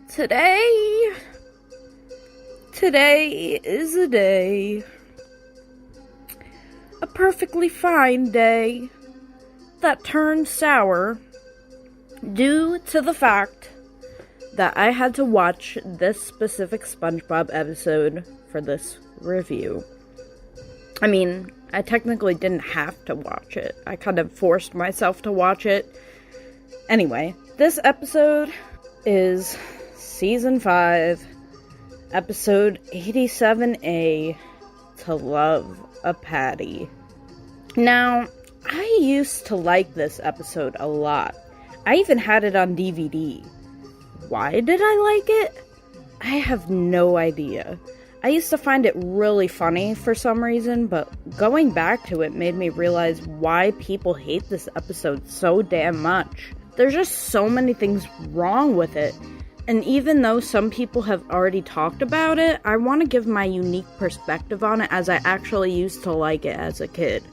Today is a day. A perfectly fine day that turned sour due to the fact that I had to watch this specific SpongeBob episode for this review. I mean, I technically didn't have to watch it. I kind of forced myself to watch it. Anyway, this episode is Season 5, Episode 87A, To Love a Patty. Now, I used to like this episode a lot. I even had it on DVD. Why did I like it? I have no idea. I used to find it really funny for some reason, but going back to it made me realize why people hate this episode so damn much. There's just so many things wrong with it, and even though some people have already talked about it, I want to give my unique perspective on it as I actually used to like it as a kid.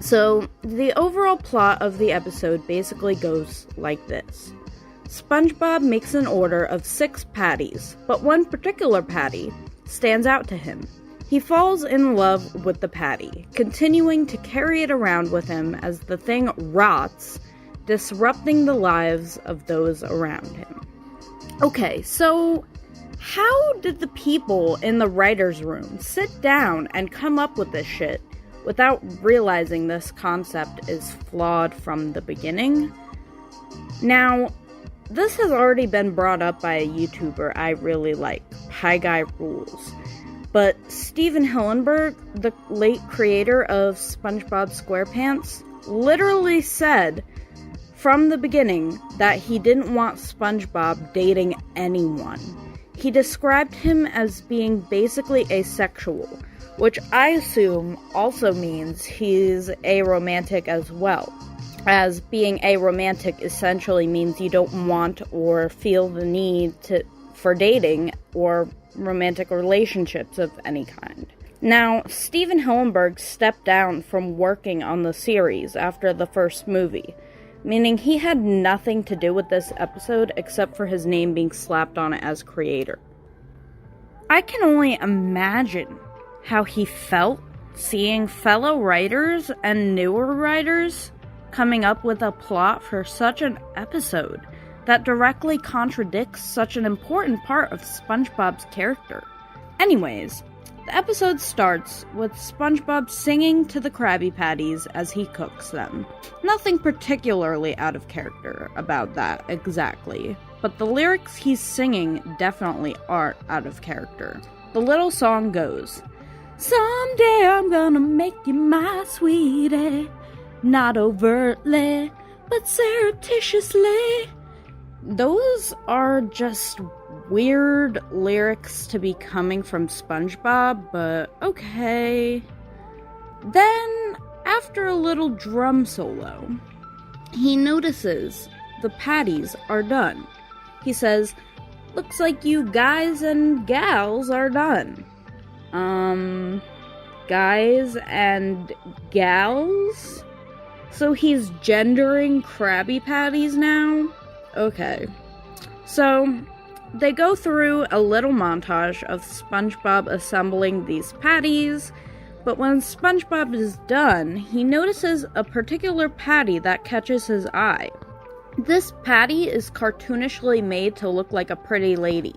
So, the overall plot of the episode basically goes like this. SpongeBob makes an order of 6 patties, but one particular patty stands out to him. He falls in love with the patty, continuing to carry it around with him as the thing rots, disrupting the lives of those around him. Okay, so how did the people in the writer's room sit down and come up with this shit without realizing this concept is flawed from the beginning? Now, this has already been brought up by a YouTuber I really like, Pie Guy Rules. But Steven Hillenburg, the late creator of SpongeBob SquarePants, literally said from the beginning that he didn't want SpongeBob dating anyone. He described him as being basically asexual, which I assume also means he's aromantic as well. As being aromantic essentially means you don't want or feel the need for dating or romantic relationships of any kind. Now, Steven Hillenburg stepped down from working on the series after the first movie, meaning he had nothing to do with this episode except for his name being slapped on it as creator. I can only imagine how he felt seeing fellow writers and newer writers coming up with a plot for such an episode that directly contradicts such an important part of SpongeBob's character. Anyways, the episode starts with SpongeBob singing to the Krabby Patties as he cooks them. Nothing particularly out of character about that exactly, but the lyrics he's singing definitely aren't out of character. The little song goes, "Someday I'm gonna make you my sweetie, not overtly, but surreptitiously." Those are just weird lyrics to be coming from SpongeBob, but okay. Then, after a little drum solo, he notices the patties are done. He says, "Looks like you guys and gals are done." Guys and gals? So he's gendering Krabby Patties now? Okay. So, they go through a little montage of SpongeBob assembling these patties, but when SpongeBob is done, he notices a particular patty that catches his eye. This patty is cartoonishly made to look like a pretty lady,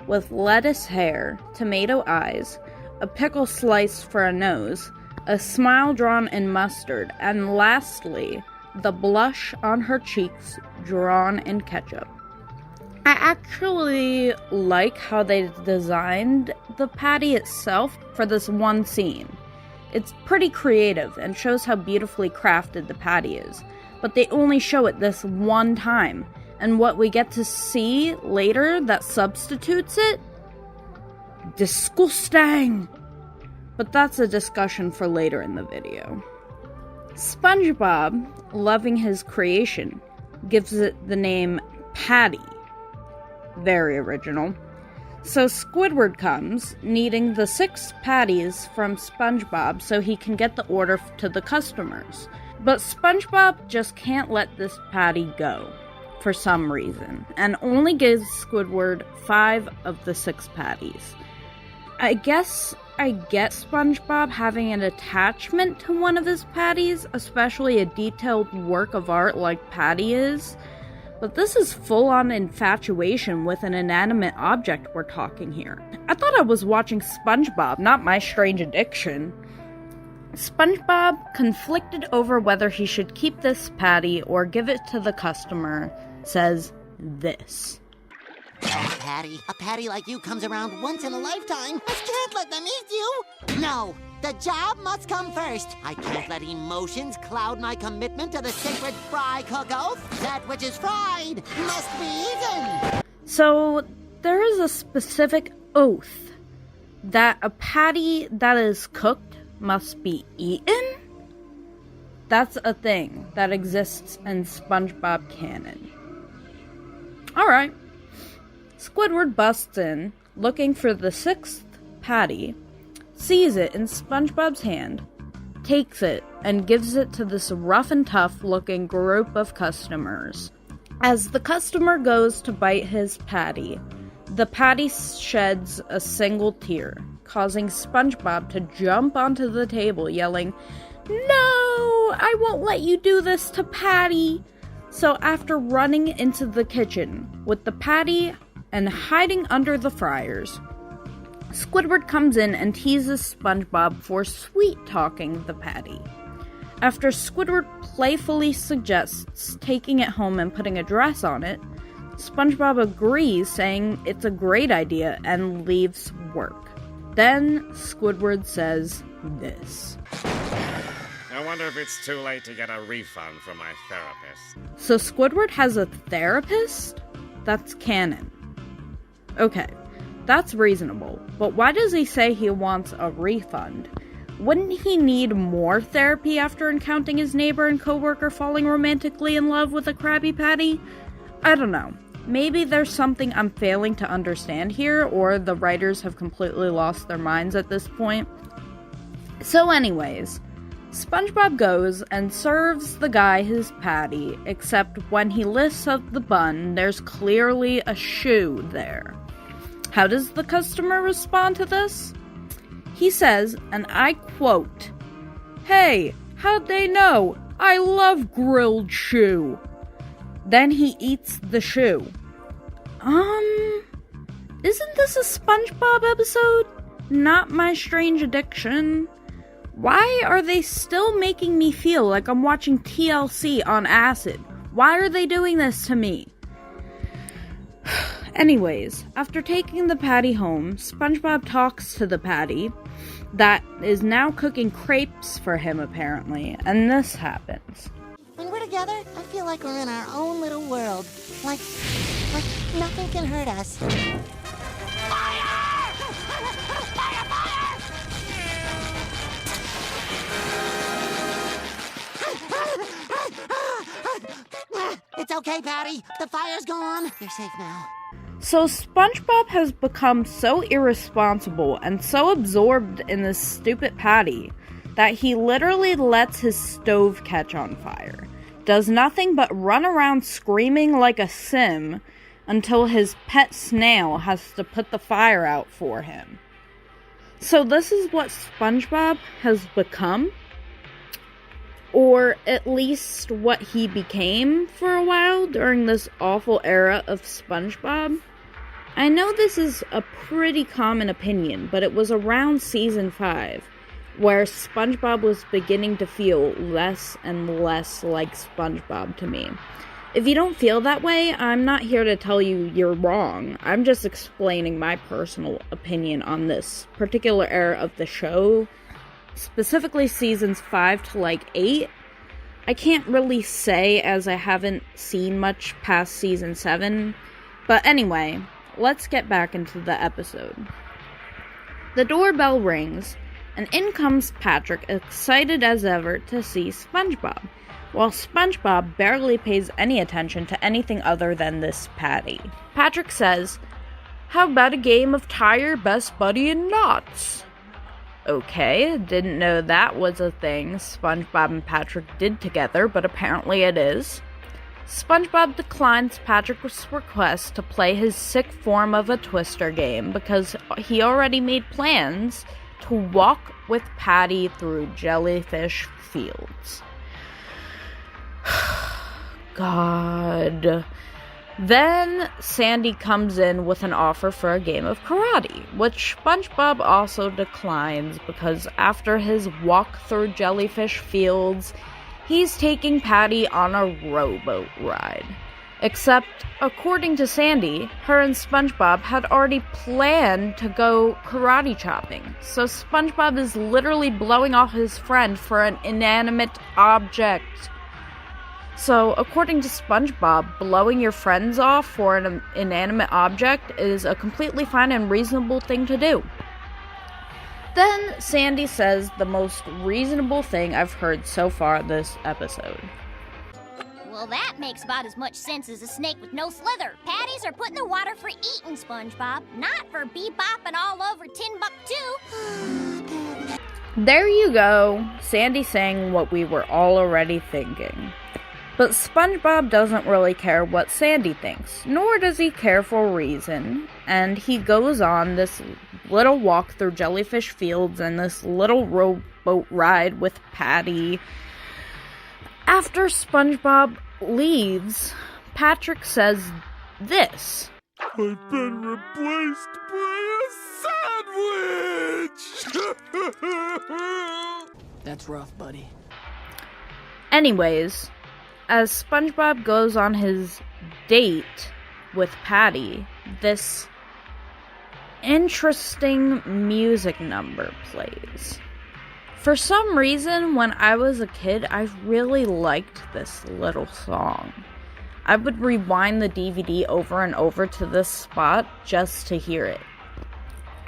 with lettuce hair, tomato eyes, a pickle slice for a nose, a smile drawn in mustard, and lastly, the blush on her cheeks drawn in ketchup. I actually like how they designed the patty itself for this one scene. It's pretty creative and shows how beautifully crafted the patty is, but they only show it this one time, and what we get to see later that substitutes it? Disgusting! But that's a discussion for later in the video. SpongeBob, loving his creation, gives it the name Patty. Very original. So Squidward comes, needing the 6 patties from SpongeBob so he can get the order to the customers. But SpongeBob just can't let this patty go. for some reason, and only gives Squidward 5 of the 6 patties. I guess I get SpongeBob having an attachment to one of his patties, especially a detailed work of art like Patty is, but this is full-on infatuation with an inanimate object we're talking here. I thought I was watching SpongeBob, not My Strange Addiction. SpongeBob, conflicted over whether he should keep this patty or give it to the customer, says this. Oh, Patty, a patty like you comes around once in a lifetime. I can't let them eat you. No, the job must come first. I can't let emotions cloud my commitment to the sacred fry cook oath. That which is fried must be eaten. So, there is a specific oath that a patty that is cooked must be eaten? That's a thing that exists in SpongeBob canon. Alright. Squidward busts in, looking for the 6th patty, sees it in SpongeBob's hand, takes it, and gives it to this rough and tough looking group of customers. As the customer goes to bite his patty, the patty sheds a single tear, causing SpongeBob to jump onto the table yelling, "No! I won't let you do this to Patty!" So after running into the kitchen with the patty and hiding under the fryers, Squidward comes in and teases SpongeBob for sweet-talking the patty. After Squidward playfully suggests taking it home and putting a dress on it, SpongeBob agrees, saying it's a great idea, and leaves work. Then Squidward says this. I wonder if it's too late to get a refund from my therapist. So Squidward has a therapist? That's canon. Okay, that's reasonable, but why does he say he wants a refund? Wouldn't he need more therapy after encountering his neighbor and coworker falling romantically in love with a Krabby Patty? I don't know. Maybe there's something I'm failing to understand here, or the writers have completely lost their minds at this point. So anyways, SpongeBob goes and serves the guy his patty, except when he lifts up the bun, there's clearly a shoe there. How does the customer respond to this? He says, and I quote, "Hey, how'd they know? I love grilled shoe." Then he eats the shoe. Isn't this a SpongeBob episode? Not My Strange Addiction? Why are they still making me feel like I'm watching TLC on acid? Why are they doing this to me? Anyways, after taking the patty home, SpongeBob talks to the patty that is now cooking crepes for him apparently, and this happens. When we're together, I feel like we're in our own little world. Like nothing can hurt us. Fire! Fire, fire! It's okay, Patty. The fire's gone. You're safe now. So SpongeBob has become so irresponsible and so absorbed in this stupid patty that he literally lets his stove catch on fire. Does nothing but run around screaming like a sim until his pet snail has to put the fire out for him. So this is what SpongeBob has become? Or at least what he became for a while during this awful era of SpongeBob? I know this is a pretty common opinion, but it was around season 5 where SpongeBob was beginning to feel less and less like SpongeBob to me. If you don't feel that way, I'm not here to tell you you're wrong. I'm just explaining my personal opinion on this particular era of the show, specifically seasons 5 to 8. I can't really say as I haven't seen much past season 7, but anyway, let's get back into the episode. The doorbell rings, and in comes Patrick, excited as ever to see SpongeBob, while SpongeBob barely pays any attention to anything other than this patty. Patrick says, "How about a game of tie your best buddy in knots?" Okay, didn't know that was a thing SpongeBob and Patrick did together, but apparently it is. SpongeBob declines Patrick's request to play his sick form of a Twister game because he already made plans to walk with Patty through jellyfish fields. God. Then Sandy comes in with an offer for a game of karate, which SpongeBob also declines because after his walk through jellyfish fields, he's taking Patty on a rowboat ride. Except, according to Sandy, her and SpongeBob had already planned to go karate chopping. So SpongeBob is literally blowing off his friend for an inanimate object. So, according to SpongeBob, blowing your friends off for an inanimate object is a completely fine and reasonable thing to do. Then Sandy says the most reasonable thing I've heard so far this episode. Well, that makes about as much sense as a snake with no slither. Patties are put in the water for eating, SpongeBob, not for bebopping all over Timbuktu. There you go, Sandy saying what we were all already thinking. But SpongeBob doesn't really care what Sandy thinks, nor does he care for reason, and he goes on this little walk through jellyfish fields and this little rowboat ride with Patty. After SpongeBob leaves, Patrick says this. I've been replaced by a sandwich! That's rough, buddy. Anyways, as SpongeBob goes on his date with Patty, this interesting music number plays. For some reason, when I was a kid, I really liked this little song. I would rewind the DVD over and over to this spot just to hear it.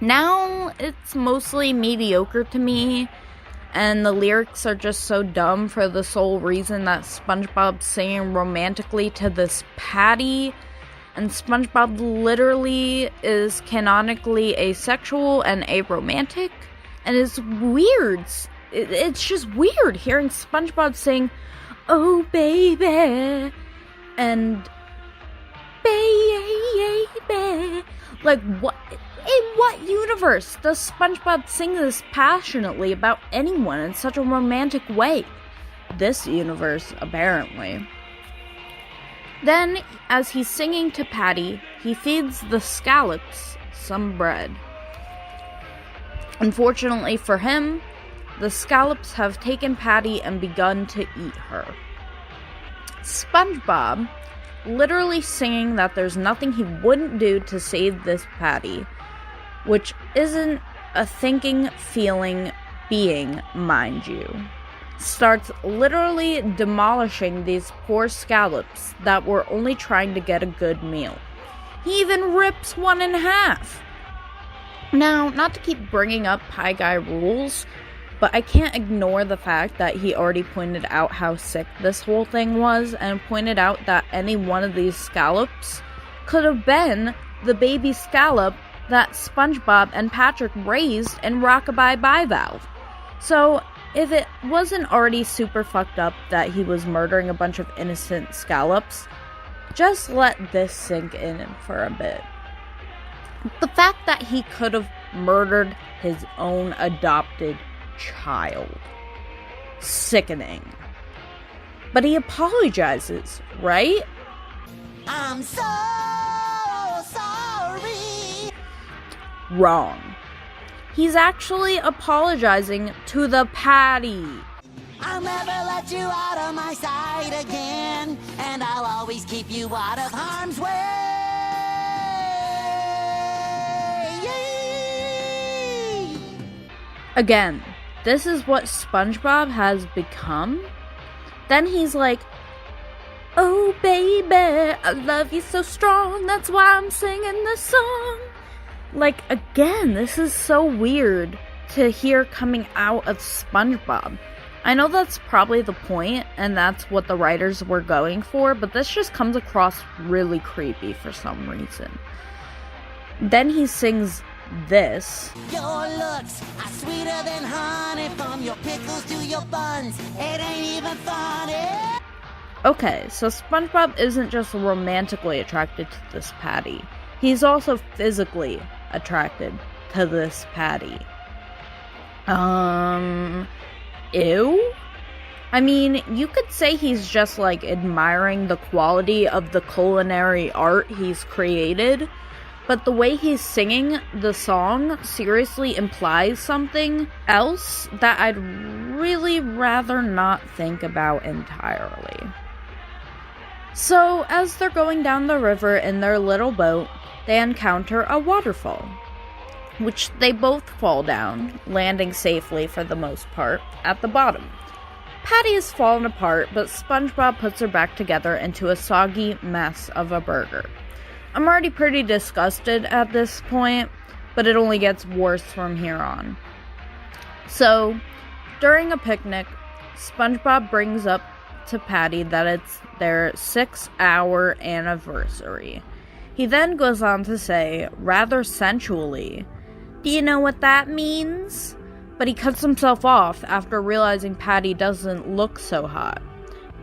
Now, it's mostly mediocre to me, and the lyrics are just so dumb for the sole reason that SpongeBob's singing romantically to this Patty, and SpongeBob literally is canonically asexual and aromantic, and it's weird. It's just weird hearing SpongeBob sing, "Oh baby," and "baby." Like, what? In what universe does SpongeBob sing this passionately about anyone in such a romantic way? This universe, apparently. Then, as he's singing to Patty, he feeds the scallops some bread. Unfortunately for him, the scallops have taken Patty and begun to eat her. SpongeBob, literally singing that there's nothing he wouldn't do to save this Patty, which isn't a thinking, feeling being, mind you, starts literally demolishing these poor scallops that were only trying to get a good meal. He even rips one in half. Now, not to keep bringing up Pie Guy rules, but I can't ignore the fact that he already pointed out how sick this whole thing was, and pointed out that any one of these scallops could have been the baby scallop that SpongeBob and Patrick raised in Rockabye Bivalve. So, if it wasn't already super fucked up that he was murdering a bunch of innocent scallops, just let this sink in for a bit. The fact that he could have murdered his own adopted child. Sickening. But he apologizes, right? I'm so sorry. Wrong. He's actually apologizing to the Patty. I'll never let you out of my sight again, and I'll always keep you out of harm's way. Again, this is what SpongeBob has become. Then he's like, "Oh baby, I love you so strong, that's why I'm singing this song." Like, again, this is so weird to hear coming out of SpongeBob. I know that's probably the point, and that's what the writers were going for, but this just comes across really creepy for some reason. Then he sings this. Your looks are sweeter than honey, from your pickles to your buns. It ain't even funny. Okay, so SpongeBob isn't just romantically attracted to this patty. He's also physically attracted to this patty. Ew? I mean, you could say he's just, like, admiring the quality of the culinary art he's created, but the way he's singing the song seriously implies something else that I'd really rather not think about entirely. So, as they're going down the river in their little boat, they encounter a waterfall, which they both fall down, landing safely for the most part, at the bottom. Patty is fallen apart, but SpongeBob puts her back together into a soggy mess of a burger. I'm already pretty disgusted at this point, but it only gets worse from here on. So, during a picnic, SpongeBob brings up to Patty that it's their 6-hour anniversary. He then goes on to say, rather sensually, "Do you know what that means?" But he cuts himself off after realizing Patty doesn't look so hot.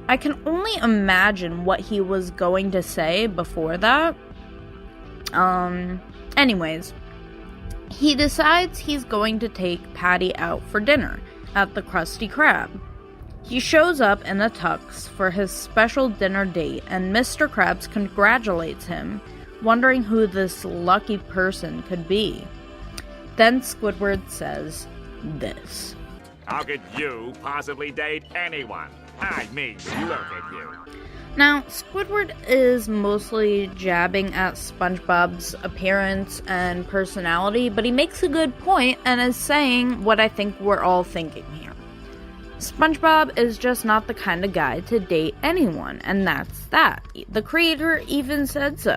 I can only imagine what he was going to say before that. Anyways, he decides he's going to take Patty out for dinner at the Krusty Krab. He shows up in a tux for his special dinner date, and Mr. Krabs congratulates him, wondering who this lucky person could be. Then Squidward says this. How could you possibly date anyone? I mean, look at you. Now, Squidward is mostly jabbing at SpongeBob's appearance and personality, but he makes a good point and is saying what I think we're all thinking here. SpongeBob is just not the kind of guy to date anyone, and that's that. The creator even said so.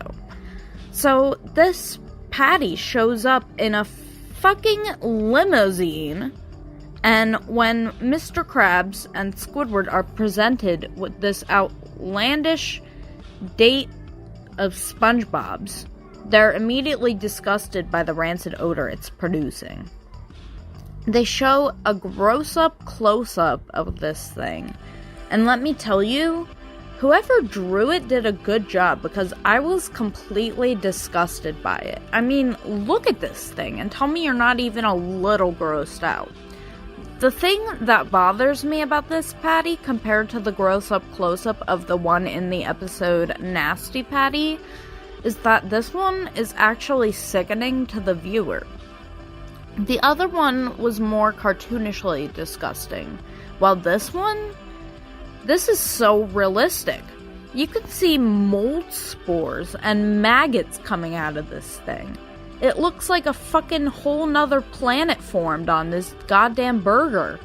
So, this Patty shows up in a fucking limousine, and when Mr. Krabs and Squidward are presented with this outlandish date of SpongeBob's, they're immediately disgusted by the rancid odor it's producing. They show a gross-up close-up of this thing, and let me tell you, whoever drew it did a good job, because I was completely disgusted by it. I mean, look at this thing and tell me you're not even a little grossed out. The thing that bothers me about this patty compared to the gross-up close-up of the one in the episode Nasty Patty is that this one is actually sickening to the viewer. The other one was more cartoonishly disgusting, while this is so realistic. You can see mold spores and maggots coming out of this thing. It looks like a fucking whole nother planet formed on this goddamn burger.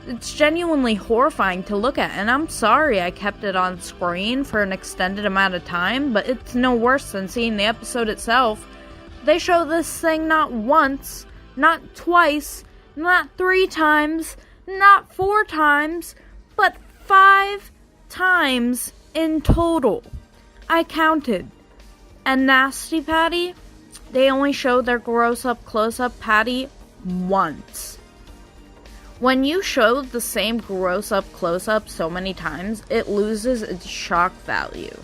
It's genuinely horrifying to look at, and I'm sorry I kept it on screen for an extended amount of time, but it's no worse than seeing the episode itself. They show this thing not once, not twice, not 3 times, not 4 times, but 5 times in total. I counted. And Nasty Patty, they only show their gross-up, close-up Patty once. When you show the same gross-up, close-up so many times, it loses its shock value.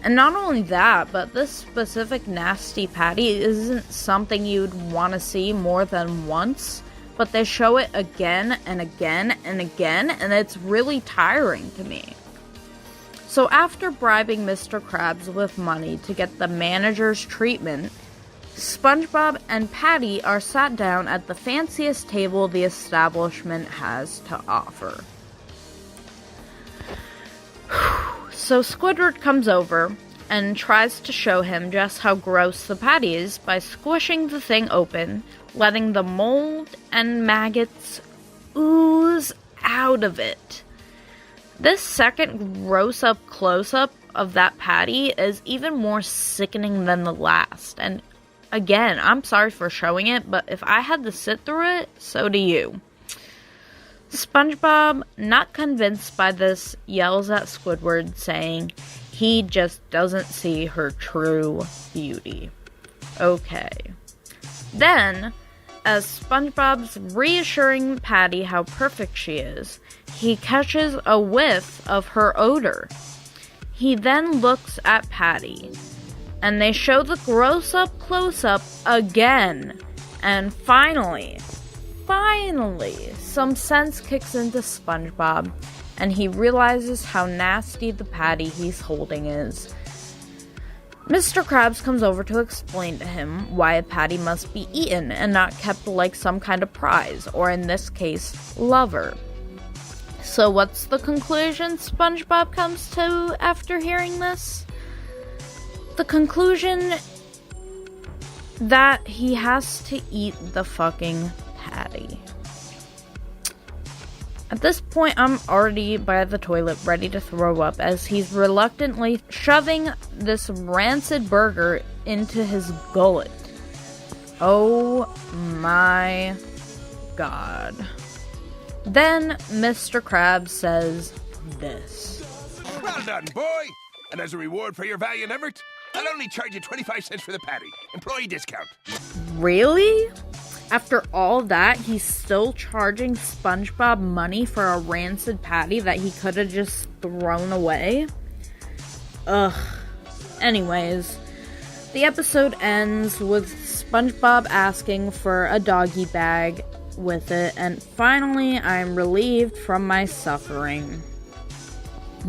And not only that, but this specific Nasty Patty isn't something you'd want to see more than once, but they show it again and again and again, and it's really tiring to me. So after bribing Mr. Krabs with money to get the manager's treatment, SpongeBob and Patty are sat down at the fanciest table the establishment has to offer. So Squidward comes over and tries to show him just how gross the patty is by squishing the thing open, letting the mold and maggots ooze out of it. This second gross-up close-up of that patty is even more sickening than the last, and again, I'm sorry for showing it, but if I had to sit through it, so do you. SpongeBob, not convinced by this, yells at Squidward, saying he just doesn't see her true beauty. Okay. Then, as SpongeBob's reassuring Patty how perfect she is, he catches a whiff of her odor. He then looks at Patty, and they show the gross-up close-up again. And finally, some sense kicks into SpongeBob, and he realizes how nasty the patty he's holding is. Mr. Krabs comes over to explain to him why a patty must be eaten and not kept like some kind of prize, or in this case, lover. So what's the conclusion SpongeBob comes to after hearing this? The conclusion that he has to eat the fucking patty. At this point, I'm already by the toilet ready to throw up as he's reluctantly shoving this rancid burger into his gullet. Oh my god. Then Mr. Krabs says this. Well done, boy! And as a reward for your valiant effort, I'll only charge you 25 cents for the patty. Employee discount. Really? After all that, he's still charging SpongeBob money for a rancid patty that he could have just thrown away? Ugh. Anyways, the episode ends with SpongeBob asking for a doggy bag with it, and finally I'm relieved from my suffering.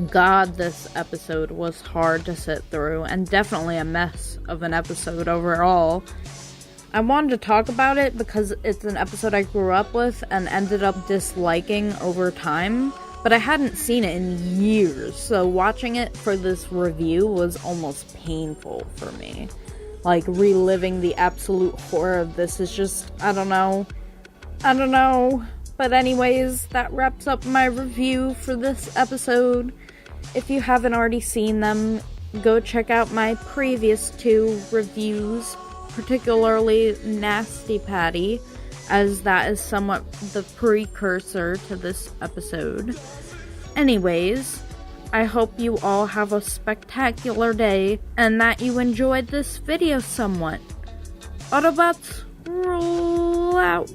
God, this episode was hard to sit through, and definitely a mess of an episode overall. I wanted to talk about it because it's an episode I grew up with and ended up disliking over time, but I hadn't seen it in years, so watching it for this review was almost painful for me. Like, reliving the absolute horror of this is just, I don't know. But anyways, that wraps up my review for this episode. If you haven't already seen them, go check out my previous 2 reviews, particularly Nasty Patty, as that is somewhat the precursor to this episode. Anyways, I hope you all have a spectacular day, and that you enjoyed this video somewhat. Autobots, roll out.